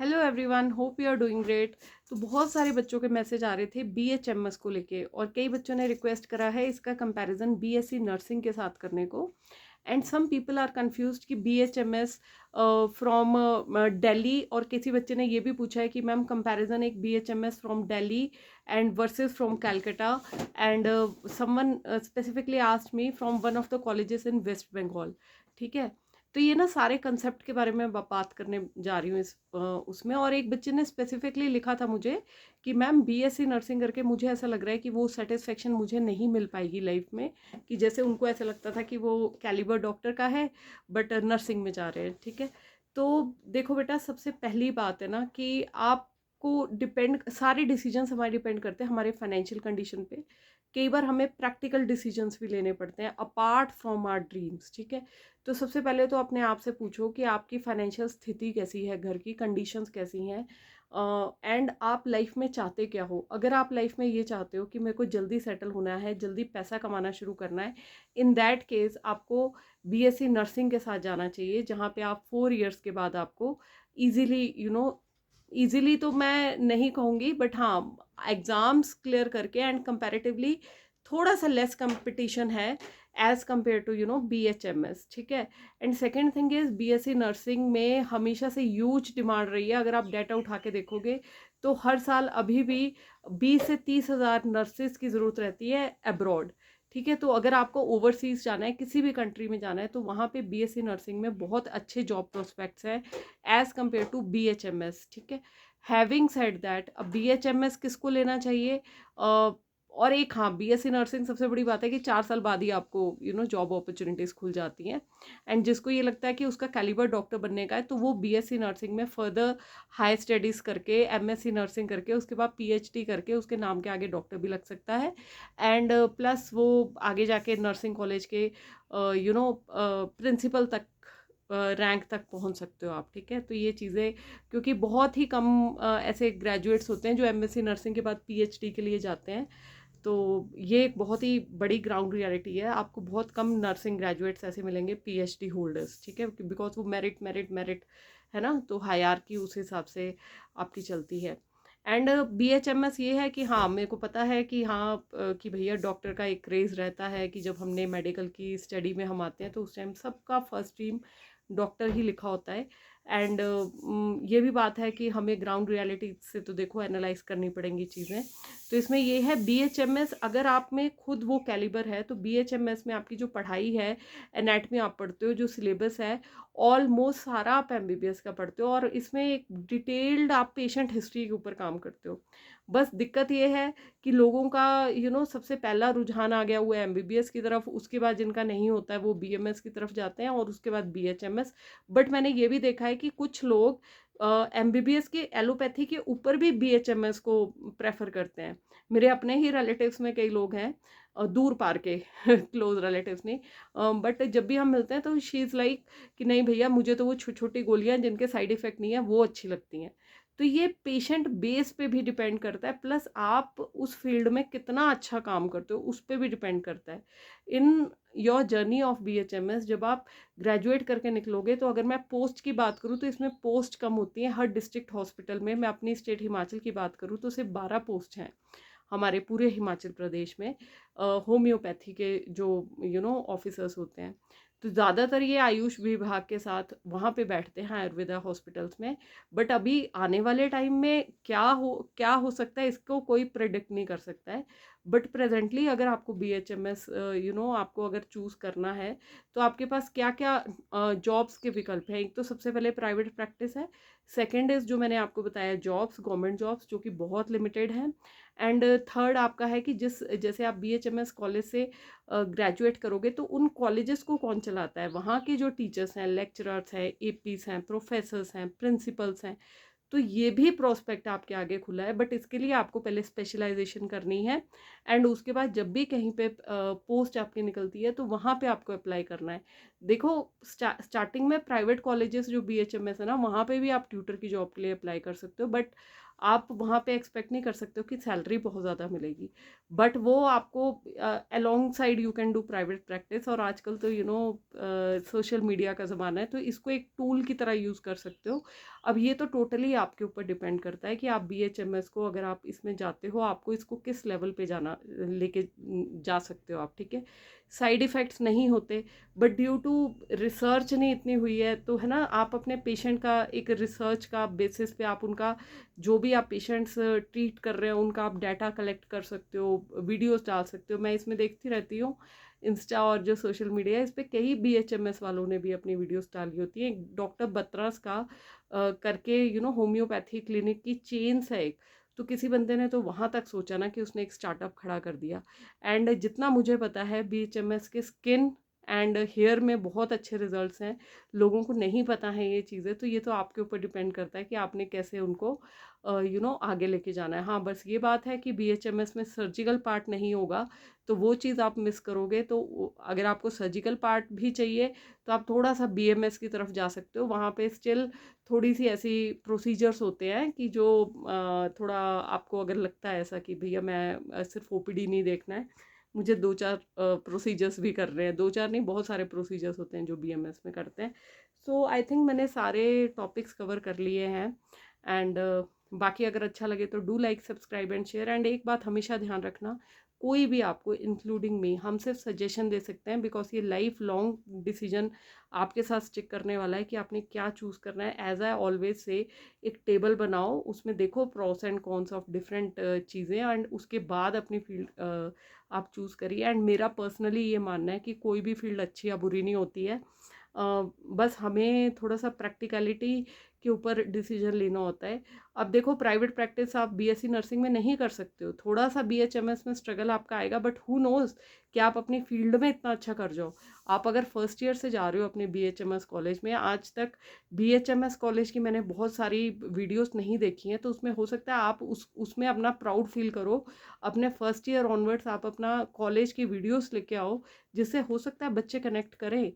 Hello everyone, hope you are doing great. तो बहुत सारे बच्चों के मैसेज आ रहे थे बीएचएमएस को लेके, और कई बच्चों ने रिक्वेस्ट करा है इसका कंपैरिजन बीएससी नर्सिंग के साथ करने को। And some people are confused कि बीएचएमएस फ्रॉम दिल्ली, और किसी बच्चे ने ये भी पूछा है कि मैम कंपैरिजन एक BHMS from Delhi and versus from Calcutta, and someone specifically asked me from one of the colleges in West Bengal. ठीक है, तो ये ना सारे कंसेप्ट के बारे में बात करने जा रही हूँ इस उसमें। और एक बच्चे ने स्पेसिफिकली लिखा था मुझे कि मैम बीएससी नर्सिंग करके मुझे ऐसा लग रहा है कि वो सेटिस्फेक्शन मुझे नहीं मिल पाएगी लाइफ में, कि जैसे उनको ऐसा लगता था कि वो कैलिबर डॉक्टर का है बट नर्सिंग में जा रहे हैं। ठीक है, तो देखो बेटा, सबसे पहली बात है ना कि आपको डिपेंड, सारे डिसीजंस हमारे डिपेंड करते हैं हमारे फाइनेंशियल कंडीशन पे। कई बार हमें प्रैक्टिकल डिसीजंस भी लेने पड़ते हैं अपार्ट फ्रॉम आवर ड्रीम्स। ठीक है, तो सबसे पहले तो अपने आप से पूछो कि आपकी फाइनेंशियल स्थिति कैसी है, घर की कंडीशंस कैसी हैं, एंड आप लाइफ में चाहते क्या हो। अगर आप लाइफ में ये चाहते हो कि मेरे को जल्दी सेटल होना है, जल्दी पैसा कमाना शुरू करना है, इन दैट केस आपको बीएससी नर्सिंग के साथ जाना चाहिए, जहाँ पे आप 4 इयर्स के बाद आपको इजीली इजीली तो मैं नहीं कहूँगी, बट हाँ, एग्ज़ाम्स क्लियर करके एंड कंपैरेटिवली थोड़ा सा लेस कंपटीशन है एज कम्पेयर टू बीएचएमएस। ठीक है, and second thing is BSc nursing में हमेशा से ह्यूज डिमांड रही है। अगर आप डाटा उठा के देखोगे तो हर साल अभी भी 20 से 30 हज़ार नर्सिस की ज़रूरत रहती है अब्रॉड। ठीक है, तो अगर आपको ओवरसीज जाना है, किसी भी कंट्री में जाना है, तो वहाँ पे बीएससी नर्सिंग में बहुत अच्छे जॉब प्रोस्पेक्ट्स हैं एज कम्पेयर टू बीएचएमएस। ठीक है, हैविंग सेड दैट, अब बीएचएमएस किसको लेना चाहिए? और एक, हाँ, बीएससी नर्सिंग सबसे बड़ी बात है कि 4 साल बाद ही आपको जॉब अपॉर्चुनिटीज़ खुल जाती हैं। एंड जिसको ये लगता है कि उसका कैलिबर डॉक्टर बनने का है, तो वो बीएससी नर्सिंग में फर्दर हाई स्टडीज़ करके, एमएससी नर्सिंग करके, उसके बाद पीएचडी करके उसके नाम के आगे डॉक्टर भी लग सकता है। एंड प्लस वो आगे जाके नर्सिंग कॉलेज के प्रिंसिपल तक, रैंक तक पहुंच सकते हो आप। ठीक है, तो ये चीज़ें, क्योंकि बहुत ही कम ऐसे ग्रेजुएट्स होते हैं जो एमएससी नर्सिंग के बाद पीएचडी के लिए जाते हैं, तो ये एक बहुत ही बड़ी ग्राउंड रियलिटी है। आपको बहुत कम नर्सिंग ग्रेजुएट्स ऐसे मिलेंगे पीएचडी होल्डर्स। ठीक है, बिकॉज वो मेरिट मेरिट मेरिट है ना, तो हायरार्की उस हिसाब से आपकी चलती है। एंड बीएचएमएस ये है कि हाँ, मेरे को पता है कि हाँ, कि भैया डॉक्टर का एक क्रेज़ रहता है कि जब हमने मेडिकल की स्टडी में हम आते हैं तो उस टाइम सबका फर्स्ट ड्रीम डॉक्टर ही लिखा होता है। एंड ये भी बात है कि हमें ग्राउंड रियलिटी से तो देखो एनालाइज करनी पड़ेंगी चीज़ें। तो इसमें ये है, बीएचएमएस अगर आप में खुद वो कैलिबर है तो बीएचएमएस में आपकी जो पढ़ाई है, एनाटमी आप पढ़ते हो, जो सिलेबस है, ऑलमोस्ट सारा आप एमबीबीएस का पढ़ते हो, और इसमें एक डिटेल्ड आप पेशेंट हिस्ट्री के ऊपर काम करते हो। बस दिक्कत ये है कि लोगों का सबसे पहला रुझान आ गया हुआ है एमबीबीएस की तरफ, उसके बाद जिनका नहीं होता है वो बीएमएस की तरफ जाते हैं, और उसके बाद बीएचएमएस। बट मैंने ये भी देखा है कि कुछ लोग एमबीबीएस के एलोपैथी के ऊपर भी बीएचएमएस को प्रेफर करते हैं। मेरे अपने ही रिलेटिव्स में कई लोग हैं, दूर पार के क्लोज रिलेटिव्स नहीं, बट जब भी हम मिलते हैं तो शी इज़ लाइक कि नहीं भैया, मुझे तो वो छोटी छोटी गोलियां जिनके साइड इफेक्ट नहीं है वो अच्छी लगती हैं। तो ये पेशेंट बेस पे भी डिपेंड करता है, प्लस आप उस फील्ड में कितना अच्छा काम करते हो उस पर भी डिपेंड करता है। In your journey of BHMS, जब आप ग्रेजुएट करके निकलोगे, तो अगर मैं पोस्ट की बात करूँ तो इसमें पोस्ट कम होती है हर डिस्ट्रिक्ट हॉस्पिटल में। मैं अपनी स्टेट हिमाचल की बात करूँ तो सिर्फ 12 पोस्ट हैं हमारे पूरे हिमाचल प्रदेश में, होम्योपैथी के जो ऑफिसर्स होते हैं। तो ज़्यादातर ये आयुष विभाग के साथ वहाँ पे बैठते हैं आयुर्वेदा हॉस्पिटल्स में। बट अभी आने वाले टाइम में क्या हो सकता है, इसको कोई प्रेडिक्ट नहीं कर सकता है। बट प्रेजेंटली अगर आपको बीएचएमएस आपको अगर चूज़ करना है, तो आपके पास क्या क्या जॉब्स के विकल्प हैं। एक तो सबसे पहले प्राइवेट प्रैक्टिस है, सेकेंड इज़ जो मैंने आपको बताया जॉब्स, गवर्नमेंट जॉब्स, जो कि बहुत लिमिटेड हैं। एंड थर्ड आपका है कि जैसे आप बीएचएमएस कॉलेज से ग्रेजुएट करोगे तो उन कॉलेजेस को कौन चलाता है, वहाँ के जो टीचर्स हैं, लेक्चरर्स हैं, एपीस हैं, प्रोफेसर्स हैं, प्रिंसिपल्स हैं। तो ये भी प्रोस्पेक्ट आपके आगे खुला है, बट इसके लिए आपको पहले स्पेशलाइजेशन करनी है। एंड उसके बाद जब भी कहीं पे पोस्ट आपकी निकलती है तो वहाँ पे आपको अप्लाई करना है। देखो स्टार्टिंग में प्राइवेट कॉलेजेस जो BHMS है ना, वहाँ पे भी आप ट्यूटर की जॉब के लिए अप्लाई कर सकते हो, बट आप वहाँ पे एक्सपेक्ट नहीं कर सकते हो कि सैलरी बहुत ज़्यादा मिलेगी। बट वो आपको along side you can do private practice, और आजकल तो सोशल मीडिया का ज़माना है, तो इसको एक टूल की तरह यूज़ कर सकते हो। अब ये तो टोटली आपके ऊपर डिपेंड करता है कि आप BHMS को, अगर आप इसमें जाते हो, आपको इसको किस लेवल पे जाना लेके जा सकते हो आप, ठीक है। साइड इफ़ेक्ट्स नहीं होते, बट ड्यू टू रिसर्च नहीं इतनी हुई है, तो है ना, आप अपने पेशेंट का एक रिसर्च का बेसिस पे आप उनका जो भी आप पेशेंट्स ट्रीट कर रहे हो उनका आप डाटा कलेक्ट कर सकते हो, वीडियोस डाल सकते हो। मैं इसमें देखती रहती हूँ इंस्टा और जो सोशल मीडिया है, इस पर कई BHMS वालों ने भी अपनी वीडियोस डाली होती हैं। डॉक्टर बत्रास का करके होम्योपैथी क्लिनिक की चेन्स है एक, तो किसी बंदे ने तो वहाँ तक सोचा ना कि उसने एक स्टार्टअप खड़ा कर दिया। एंड जितना मुझे पता है, BHMS के स्किन एंड हेयर में बहुत अच्छे रिजल्ट्स हैं। लोगों को नहीं पता है ये चीज़ें, तो ये तो आपके ऊपर डिपेंड करता है कि आपने कैसे उनको आगे लेके जाना है। हाँ, बस ये बात है कि BHMS में सर्जिकल पार्ट नहीं होगा, तो वो चीज़ आप मिस करोगे। तो अगर आपको सर्जिकल पार्ट भी चाहिए, तो आप थोड़ा सा BMS की तरफ जा सकते हो। वहाँ पे स्टिल थोड़ी सी ऐसी प्रोसीजर्स होते हैं कि जो थोड़ा आपको अगर लगता है ऐसा कि भैया मैं सिर्फ OPD नहीं देखना है, मुझे 2-4 प्रोसीजर्स भी कर रहे हैं, 2-4 नहीं, बहुत सारे प्रोसीजर्स होते हैं जो BMS में करते हैं। सो आई थिंक मैंने सारे टॉपिक्स कवर कर लिए हैं। एंड बाकी अगर अच्छा लगे तो do like, subscribe and share. And एक बात हमेशा ध्यान रखना, कोई भी आपको इंक्लूडिंग मी, हम सिर्फ सजेशन दे सकते हैं, बिकॉज ये लाइफ लॉन्ग डिसीजन आपके साथ स्टिक करने वाला है कि आपने क्या चूज़ करना है। एज आई ऑलवेज से, एक टेबल बनाओ, उसमें देखो pros and cons of different चीज़ें, एंड उसके बाद अपनी फील्ड आप चूज़ करिए। एंड मेरा पर्सनली ये मानना है कि कोई भी फील्ड अच्छी या बुरी नहीं होती है, बस हमें थोड़ा सा प्रैक्टिकलिटी के ऊपर डिसीजन लेना होता है। अब देखो, प्राइवेट प्रैक्टिस आप BSc नर्सिंग में नहीं कर सकते हो, थोड़ा सा BHMS में स्ट्रगल आपका आएगा, बट हु नोज़ कि आप अपनी फील्ड में इतना अच्छा कर जाओ। आप अगर फर्स्ट ईयर से जा रहे हो अपने BHMS कॉलेज में, आज तक BHMS कॉलेज की मैंने बहुत सारी वीडियोस नहीं देखी हैं, तो उसमें हो सकता है आप उसमें अपना प्राउड फील करो। अपने फर्स्ट ईयर ऑनवर्ड्स आप अपना कॉलेज की वीडियोस लेके आओ, जिससे हो सकता है बच्चे कनेक्ट करें,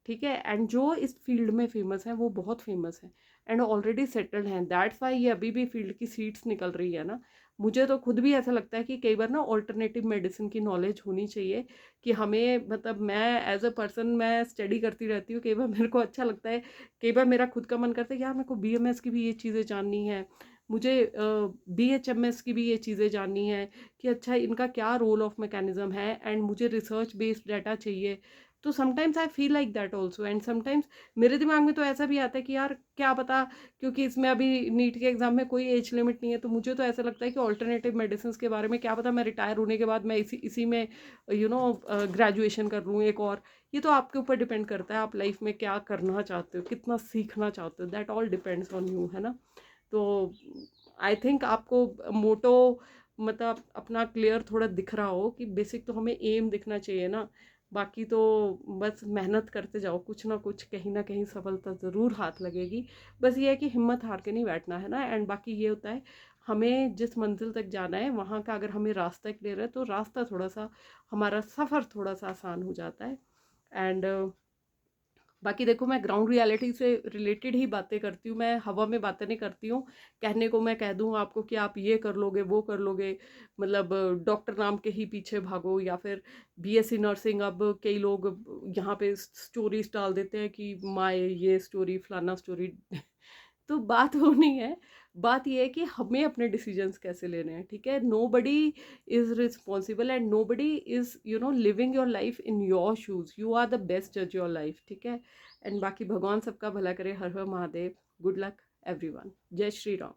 ठीक है। एंड जो इस फील्ड में फेमस है वो बहुत फेमस है एंड ऑलरेडी सेटल्ड हैं, दैट्स वाई ये अभी भी फील्ड की सीट्स निकल रही है ना। मुझे तो खुद भी ऐसा लगता है कि कई बार ना ऑल्टरनेटिव मेडिसिन की नॉलेज होनी चाहिए, कि हमें, मतलब मैं एज अ पर्सन मैं स्टडी करती रहती हूँ, कई बार मेरे को अच्छा लगता है, कई बार मेरा खुद का मन करता है कि यार मेरे को BMS की भी ये चीज़ें जाननी है, मुझे BHMS की भी ये चीज़ें जाननी है, कि अच्छा इनका क्या रोल ऑफ मैकेनिज्म है, एंड मुझे रिसर्च बेस्ड डाटा चाहिए। तो sometimes I feel like that also, and sometimes मेरे दिमाग में तो ऐसा भी आता है कि यार क्या पता, क्योंकि इसमें अभी नीट के एग्जाम में कोई एज लिमिट नहीं है, तो मुझे तो ऐसा लगता है कि ऑल्टरनेटिव मेडिसिन के बारे में क्या पता, मैं रिटायर होने के बाद मैं इसी में ग्रेजुएशन कर लूँ एक और। ये तो आपके ऊपर डिपेंड करता है, आप लाइफ में क्या करना चाहते हो, कितना सीखना चाहते हो, that all depends on you, है ना। तो आई थिंक आपको मोटो, मतलब अपना क्लियर थोड़ा दिख रहा हो कि बेसिक तो हमें एम दिखना चाहिए ना, बाकी तो बस मेहनत करते जाओ, कुछ ना कुछ कहीं ना कहीं सफलता ज़रूर हाथ लगेगी। बस ये है कि हिम्मत हार के नहीं बैठना है ना। एंड बाकी ये होता है, हमें जिस मंजिल तक जाना है वहाँ का अगर हमें रास्ता क्लियर है, तो रास्ता थोड़ा सा, हमारा सफ़र थोड़ा सा आसान हो जाता है। एंड बाकी देखो, मैं ग्राउंड रियलिटी से रिलेटेड ही बातें करती हूँ, मैं हवा में बातें नहीं करती हूँ। कहने को मैं कह दूँ आपको कि आप ये कर लोगे वो कर लोगे, मतलब डॉक्टर नाम के ही पीछे भागो, या फिर BSc नर्सिंग, अब कई लोग यहाँ पे स्टोरीज डाल देते हैं कि माँ ये स्टोरी फलाना स्टोरी तो बात वो नहीं है, बात ये है कि हमें अपने डिसीजंस कैसे लेने हैं, ठीक है। Nobody is responsible and nobody is living your life in your shoes, you are the best जज योर लाइफ, ठीक है। एंड बाकी भगवान सबका भला करे, Har Har Mahadev, good luck everyone, जय श्री राम।